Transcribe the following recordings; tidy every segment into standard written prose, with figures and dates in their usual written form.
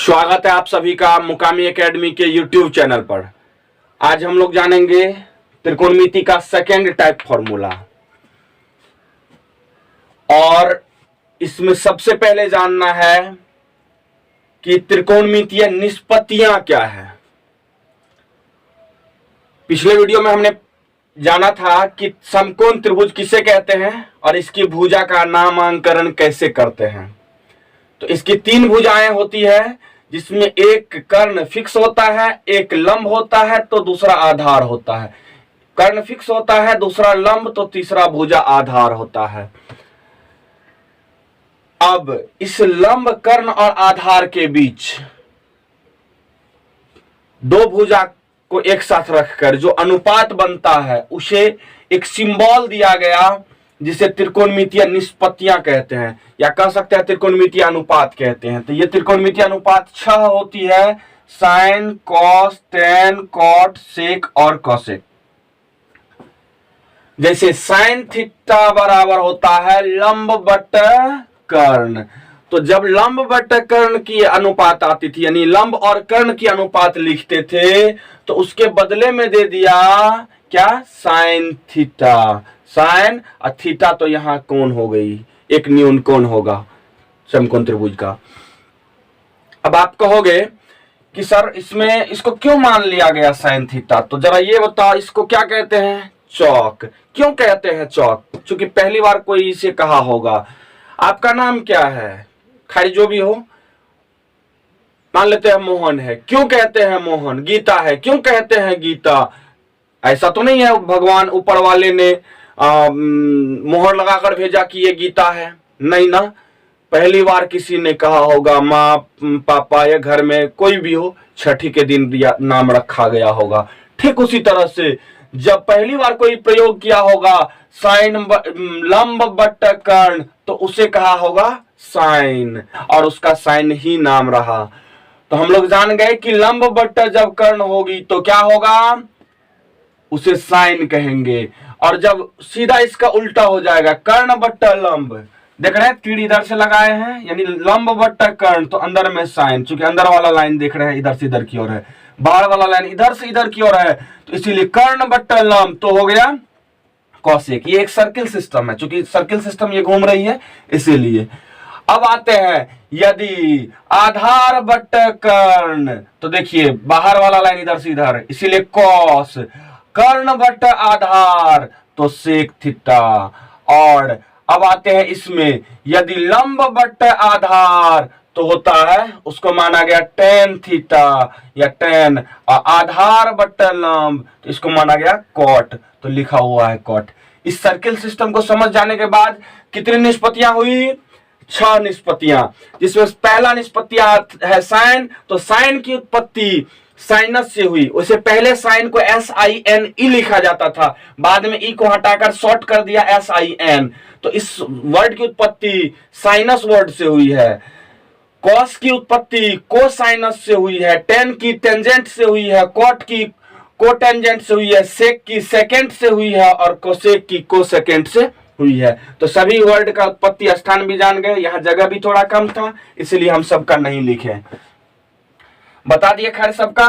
स्वागत है आप सभी का मुकामी एकेडमी के YouTube चैनल पर। आज हम लोग जानेंगे त्रिकोणमिति का सेकेंड टाइप फॉर्मूला और इसमें सबसे पहले जानना है कि त्रिकोणमितीय निष्पत्तियां क्या है। पिछले वीडियो में हमने जाना था कि समकोण त्रिभुज किसे कहते हैं और इसकी भुजा का नामांकन कैसे करते हैं। तो इसकी तीन भुजाएं होती है जिसमें एक कर्ण फिक्स होता है, एक लंब होता है तो दूसरा आधार होता है। कर्ण फिक्स होता है, दूसरा लंब तो तीसरा भुजा आधार होता है। अब इस लंब कर्ण और आधार के बीच दो भुजा को एक साथ रखकर जो अनुपात बनता है उसे एक सिंबल दिया गया जिसे त्रिकोणमितीय निष्पत्तियां कहते हैं या कह सकते हैं त्रिकोणमितीय अनुपात कहते हैं। तो ये त्रिकोणमितीय अनुपात 6 होती है, साइन, कॉस, टेन, कॉट, सेक और कोसेक। जैसे साइन थीटा बराबर होता है लंब बटा कर्ण। तो जब लंब बटा कर्ण की अनुपात आती थी यानी लंब और कर्ण की अनुपात लिखते थे तो उसके बदले में दे दिया क्या, साइन थीटा। साइन और थीटा तो यहां कोण हो गई, एक न्यून कोण होगा समकोण त्रिभुज का। अब आप कहोगे कि सर इसमें इसको क्यों मान लिया गया साइन थीटा, तो जरा ये बताओ इसको क्या कहते हैं, चौक। क्यों कहते हैं चौक? क्योंकि पहली बार कोई इसे कहा होगा। आपका नाम क्या है, खैर जो भी हो, मान लेते हैं मोहन है, क्यों कहते हैं मोहन? गीता है, क्यों कहते हैं गीता? ऐसा तो नहीं है भगवान ऊपर वाले ने मोहर लगाकर भेजा कि ये गीता है, नहीं ना। पहली बार किसी ने कहा होगा, माँ पापा या घर में कोई भी हो, छठी के दिन नाम रखा गया होगा। ठीक उसी तरह से जब पहली बार कोई प्रयोग किया होगा साइन लंब बट्टा कर्ण तो उसे कहा होगा साइन और उसका साइन ही नाम रहा। तो हम लोग जान गए कि लंब बट्टा जब कर्ण होगी तो क्या होगा, उसे साइन कहेंगे। और जब सीधा इसका उल्टा हो जाएगा कर्ण बट्टा लंब, देख रहे हैं तीर इधर से लगाए हैं यानी लंब बट्टा कर्ण तो अंदर में साइन, चूंकि अंदर वाला लाइन देख रहे हैं इधर से इधर की ओर है, बाहर वाला लाइन इधर से इधर की ओर है, तो इसीलिए कर्ण बट्टा लंब तो हो गया कौशिक। ये एक सर्किल सिस्टम है, चूंकि सर्किल सिस्टम ये घूम रही है इसीलिए। अब आते हैं यदि आधार बट्टा कर्ण, तो देखिए बाहर वाला लाइन इधर से इधर, इसीलिए कॉस। कर्ण बट्टा आधार तो सेक थीटा। और अब आते हैं इसमें यदि लंब बट्टा आधार तो होता है, उसको माना गया टेन थीटा या टेन, और आधार बट्टा लंब तो इसको माना गया कॉट, तो लिखा हुआ है कॉट। इस सर्किल सिस्टम को समझ जाने के बाद कितनी निष्पत्तियां हुई, 6 निष्पत्तियां, जिसमें पहला निष्पत्तियां है साइन। तो साइन की उत्पत्ति साइनस से हुई। उससे पहले साइन को SINE लिखा जाता था, बाद में ई को हटाकर शॉर्ट कर दिया SIN। तो इस वर्ड की उत्पत्ति साइनस वर्ड से हुई है। कॉस की उत्पत्ति कोसाइनस से हुई है, टेन की टेंजेंट से हुई है, कॉट की कोटेंजेंट से हुई है, सेक की सेकेंड से हुई है और कोसेक की कोसेकेंड से हुई है। तो सभी वर्ड का उत्पत्ति स्थान भी जान गए। यहाँ जगह भी थोड़ा कम था इसलिए हम सबका नहीं लिखे, बता दिए खैर सबका।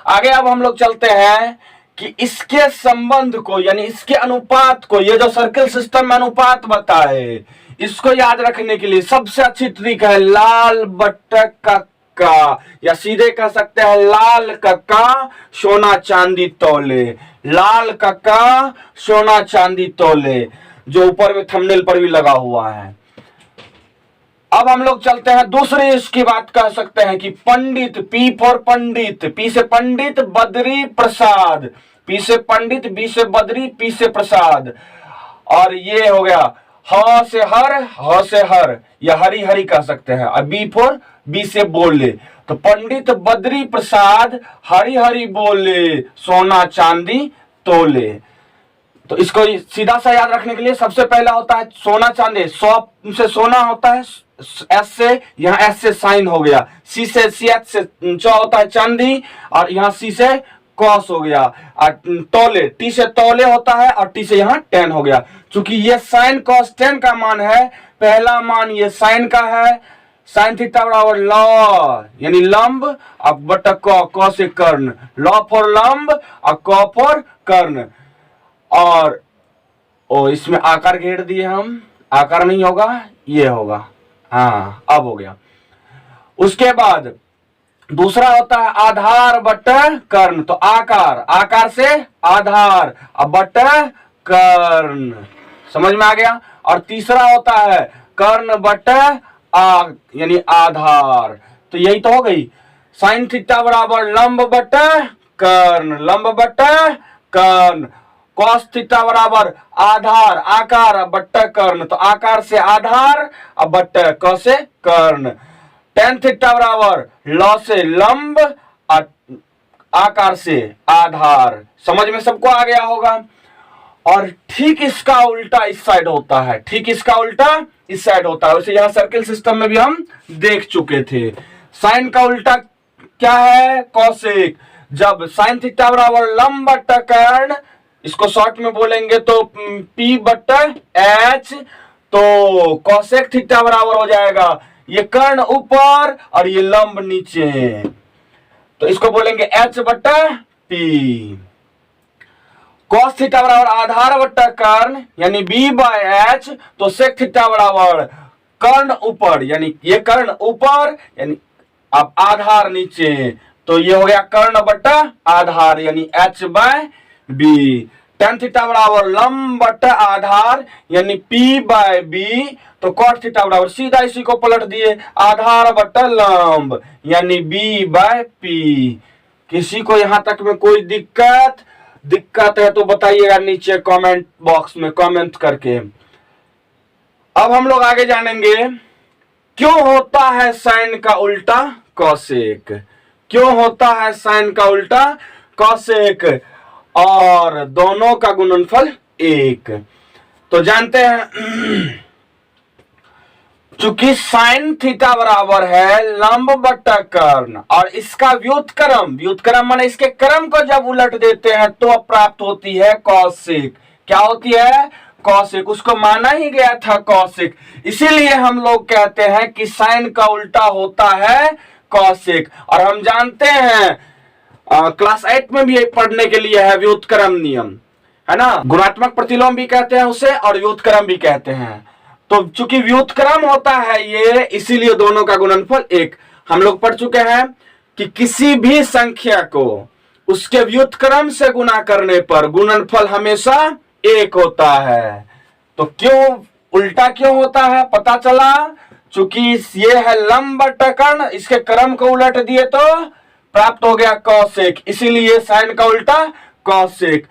आगे अब हम लोग चलते हैं कि इसके संबंध को यानी इसके अनुपात को, ये जो सर्किल सिस्टम में अनुपात बताए, इसको याद रखने के लिए सबसे अच्छी ट्रिक है लाल बट्टा कक्का, या सीधे कह सकते हैं लाल कक्का सोना चांदी तौले। लाल कक्का सोना चांदी तौले, जो ऊपर में थंबनेल पर भी लगा हुआ है। अब हम लोग चलते हैं दूसरी इसकी बात कह सकते हैं कि पंडित, पी फॉर पंडित, पी से पंडित, बद्री प्रसाद, पी से पंडित, बी से बद्री, पी से प्रसाद। और ये हो गया ह से हर, ह से हर, या हरी हरी कह सकते हैं। अब बी फॉर बी से बोले, तो पंडित बद्री प्रसाद हरी हरी बोले, सोना चांदी तोले। तो इसको सीधा सा याद रखने के लिए सबसे पहला होता है सोना चांदी, 100 से सोना होता है, एस से, यहाँ एस से साइन हो गया, सी से CH से च होता है चांदी, और यहाँ सी से कॉस हो गया, और तौले टी से तौले होता है और टी से यहाँ टेन हो गया। चूंकि ये साइन कॉस टेन का मान है, पहला मान ये साइन का है, साइन थीटा बराबर लॉ यानी लंब अब बटा क से कर्ण, लॉ फॉर लंब और क फॉर कर्ण। और इसमें आकार घेर दिए हम, आकार नहीं होगा ये होगा, हाँ अब हो गया। उसके बाद दूसरा होता है आधार बटा कर्ण, तो आकार, आकार से आधार अब बटा कर्ण, समझ में आ गया। और तीसरा होता है कर्ण बटा यानी आधार, तो यही तो हो गई साइन थीटा बराबर लंब बटा कर्ण, लंब बटा कर्ण। कॉस थीटा बराबर आधार, आकार बट्टा कर्ण, तो आकार से आधार अब बट्टा क से कर्ण। टेन थीटा बराबर लॉ से लंब आकार से आधार, समझ में सबको आ गया होगा। और ठीक इसका उल्टा इस साइड होता है, ठीक इसका उल्टा इस साइड होता है। वैसे यहां सर्किल सिस्टम में भी हम देख चुके थे। साइन का उल्टा क्या है? कॉसेक। जब साइन थीटा बराबर लंब बट्टा कर्ण, इसको शॉर्ट में बोलेंगे तो P बट्टा H, तो कॉसेक थीटा बराबर हो जाएगा ये कर्ण ऊपर और ये लंब नीचे, तो इसको बोलेंगे H बट्टा P। कॉस थीटा बराबर आधार बट्टा कर्ण यानी B बाय H, तो सेक थीटा बराबर कर्ण ऊपर यानी ये कर्ण ऊपर यानी अब आधार नीचे, तो ये हो गया कर्ण बट्टा आधार यानी H by B। Tan theta बराबर लंब बट्टा आधार यानी P बाय B, तो कॉट थीटा बराबर सीधा इसी को पलट दिए आधार बट्टा लंब यानी B बाय P। किसी को यहां तक में कोई दिक्कत है तो बताइएगा नीचे कमेंट बॉक्स में कमेंट करके। अब हम लोग आगे जानेंगे क्यों होता है साइन का उल्टा कॉसेक, क्यों होता है साइन का उल्टा कॉसेक और दोनों का गुणनफल 1। तो जानते हैं चूंकि साइन थीटा बराबर है लंब बट्टा कर्ण और इसका व्युत्क्रम, व्युत्क्रम माने इसके क्रम को जब उलट देते हैं तो प्राप्त होती है कॉसेक। क्या होती है? कॉसेक। उसको माना ही गया था कॉसेक, इसीलिए हम लोग कहते हैं कि साइन का उल्टा होता है कॉसेक। और हम जानते हैं क्लास 8 में भी पढ़ने के लिए है व्युत्क्रम नियम, है ना। गुणात्मक प्रतिलोम भी कहते हैं उसे और व्युत्क्रम भी कहते हैं। तो चूंकि व्युत्क्रम होता है ये, इसीलिए दोनों का गुणनफल 1। हम लोग पढ़ चुके हैं कि किसी भी संख्या को उसके व्युत्क्रम से गुना करने पर गुणनफल हमेशा 1 होता है। तो क्यों उल्टा क्यों होता है पता चला, चूंकि ये है लंब बट्टा कर्ण, इसके क्रम को उलट दिए तो प्राप्त हो गया कॉसेक, इसीलिए साइन का उल्टा कॉसेक।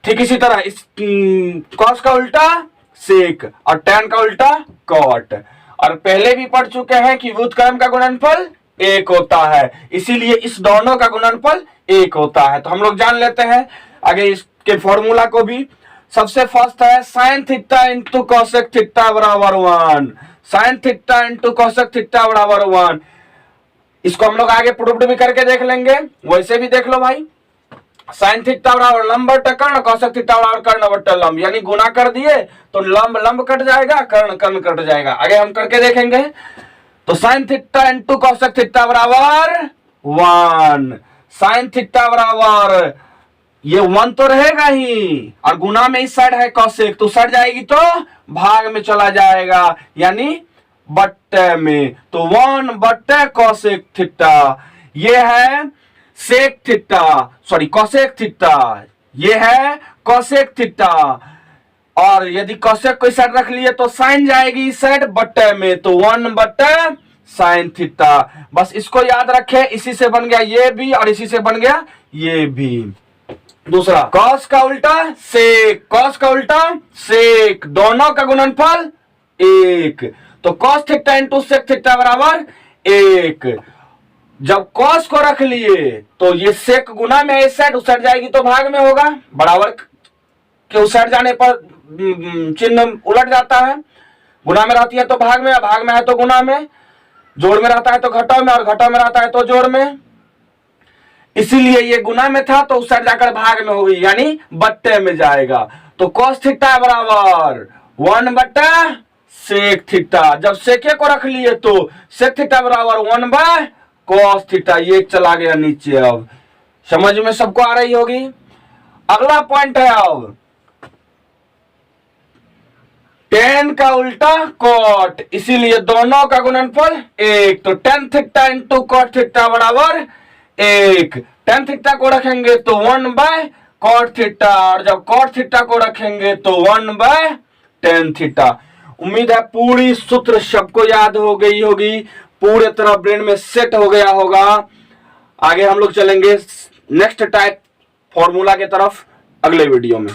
ठीक इसी तरह इस कॉस का उल्टा सेक और टैन का उल्टा कॉट। और पहले भी पढ़ चुके हैं कि व्युत्क्रम का गुणनफल 1 होता है, इसीलिए इस दोनों का गुणनफल 1 होता है। तो हम लोग जान लेते हैं आगे इसके फॉर्मूला को भी। सबसे फर्स्ट है sine theta into cosec theta बराबर 1, sine theta into cosec theta बराबर 1। इसको हम लोग आगे प्रूव्ड भी करके देख लेंगे, वैसे भी देख लो भाई। साइन थीटा बराबर लंब बट्टा कर्ण, कॉसेक थीटा बराबर कर्ण बट्टा लंब, यानी गुना कर दिए तो लंब लंब कट जाएगा, कर्ण कर्ण कट जाएगा। आगे हम करके देखेंगे। तो sine theta into cosec theta बराबर 1, साइन थीटा बराबर ये 1 तो रहेगा ही, और गुना में इस साइड है कॉसेक, तो सट जाएगी तो भाग में चला जाएगा यानी बट्टे में, तो 1 बट्टे कॉसेक थीटा। ये है sec theta, sorry cosec theta, ये है कॉसेक थीटा। और यदि कॉसेक को इस साइड रख लिए तो साइन जाएगी इस साइड बट्टे में, तो 1 बट्टे साइन थीटा। बस इसको याद रखें, इसी से बन गया ये भी और इसी से बन गया ये भी। दूसरा कॉस का उल्टा सेक, कॉस का उल्टा सेक, दोनों का गुणनफल 1, तो cos theta into sec theta बराबर 1। जब कॉस को रख लिए तो ये सेक गुना में इस साइड उस साइड जाएगी तो भाग में होगा, बराबर के उस साइड जाने पर चिन्ह उलट जाता है, गुना में रहती है तो भाग में, भाग में है तो गुना में, जोड़ में रहता है तो घटाव में, और घटाव में रहता है तो जोड़ में। इसीलिए ये गुना में था तो उस साइड जाकर भाग में होगी यानी बट्टे में जाएगा। तो कॉस थीटा बराबर 1 बट्टा सेक थीटा। जब सेके को रख लिए तो सेक थीटा बराबर 1/cos थीटा। ये चला गया नीचे। अब समझ में सबको आ रही होगी। अगला पॉइंट है अब tan का उल्टा cot, इसीलिए दोनों का गुणनफल 1। तो tan theta into cot theta बराबर 1। tan थीटा को रखेंगे तो 1/cot थीटा, और जब cot थीटा को रखेंगे तो 1/tan थीटा। उम्मीद है पूरी सूत्र सबको याद हो गई होगी, पूरे तरह ब्रेन में सेट हो गया होगा। आगे हम लोग चलेंगे नेक्स्ट टाइप फॉर्मूला के तरफ अगले वीडियो में।